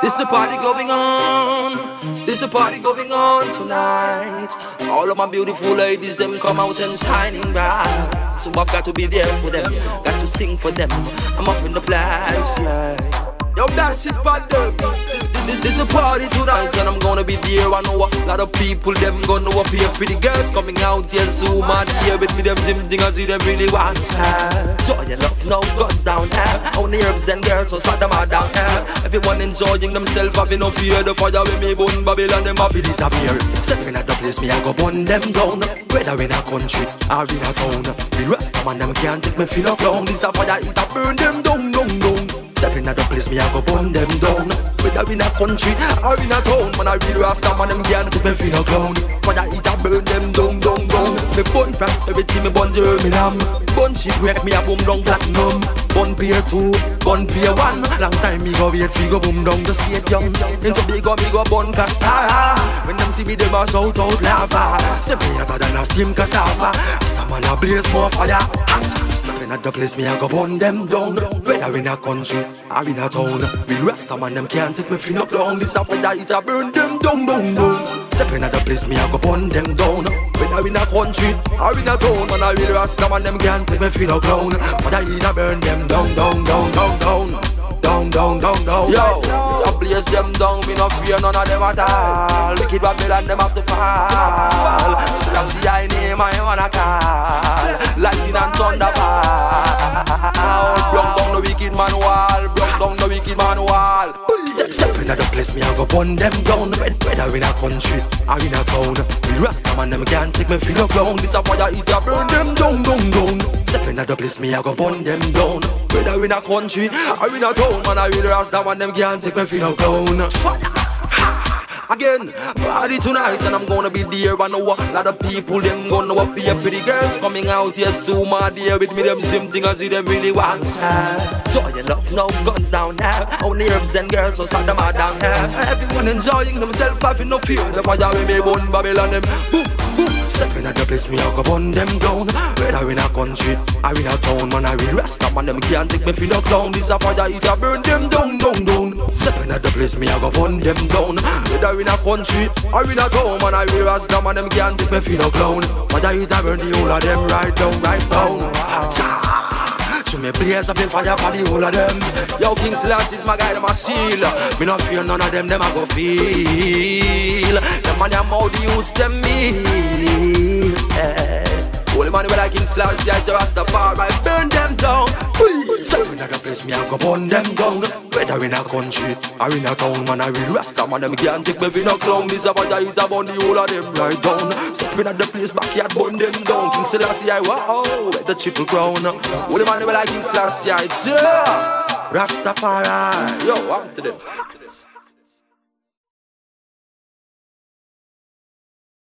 This a party going on. This a party going on tonight. All of my beautiful ladies, them come out and shining bright. So I've got to be there for them, got to sing for them. I'm up in the place, yeah. Yo, that shit for them. This a party tonight, and I'm gonna be there. I know a lot of people, them gonna appear. Pretty girls coming out here, so mad here with me, them sim thingers, see them really want her. Joy and love, no guns down here. Only herbs and girls, so sad them are down here. Everyone enjoying themselves, having no fear. The fire with me, burn Babylon, them have to disappear. Stepping at the place, me I go burn them down. Whether in a country or in a town, the rest of them can't take me feel up down. This a fire, it a burn them down, down, down. Stepping at the place, me I go burn them down. Whether in a country or in a town, man I real rasta man, them can't take me feel no clown. Fire it a burn them down, down, down. Me burn prosperity, me burn germinum. Burn shit wreck, me a boom down platinum. Burn peer 2, burn peer 1. Long time me go wait, fi go boom down the stadium. Into big go me go burn Castara. When them see me, them a shout out lava. Say me hotter than a steam cassava. Rasta man a blaze more fire hot. Stepping at the place, me I go burn them down. Whether in a country or in a town, real rasta man, them can't take me fin up down. This a fire, it a burn them down, down, down. Stepping at the place, me I go burn them down. Whether in a country or in a town, man a real rasta man, them can't take me fin up down. Whether it a burn them down, down, down, down, down. Down, down, down, down. Yo, I place them down, me no fear none of them at all. Wicked Babylon, them have to fall. So I see I name I wanna call. Lightning and thunderbolt. Broke down the wicked man wall. Broke down the wicked man wall. Step in the place, me I go burn them down. Whether in a country or in a town, the rasta man, them can't take me feel no clown. This a fire, it a burn them down, down, down. Step in the place, me I go burn them down. Whether in a country or in a town, man I really rasta man, them can't take me feel no clown. Again, party tonight, and I'm gonna be there. I know a lot of people, them gonna appear. Pretty girls coming out here, so mad there with me, them same thing as them really want her. Joy and love, no guns down here. Only herbs and girls, so sad them are down here. Everyone enjoying themselves, having no fear. The fire with me, burn Babylon, them boom, boom. Stepping at the place, me I go burn them down. Whether in a country or in a town, man I real rasta man, them can't take me feel no clown. This a fire, it a burn them down, down, down. Stepping at the place, me I go burn them down. Whether in a country or in a town, man I real rasta man, them can't take me feel no clown. Whether it a burn the whole of them right down, right down. So me blaze up in fire for the whole of them. Yo, King Selassie is my guy, them a shield. Me not fear none of them a go feel. Them man, them how the youths, them mean. Holy man, when I King Selassie, I just Rastafari, burn them down. Step in the place, me I go burn them down. Whether in a country or in a town, man I real rasta man, them can't take me for no clown. This a fire, it a burn the whole of them right down. Step in the place, backyard, burn them down. King Selassie, I wow, the triple crown. Holy man, when I King Selassie, I Rastafari. Yo, I'm to them.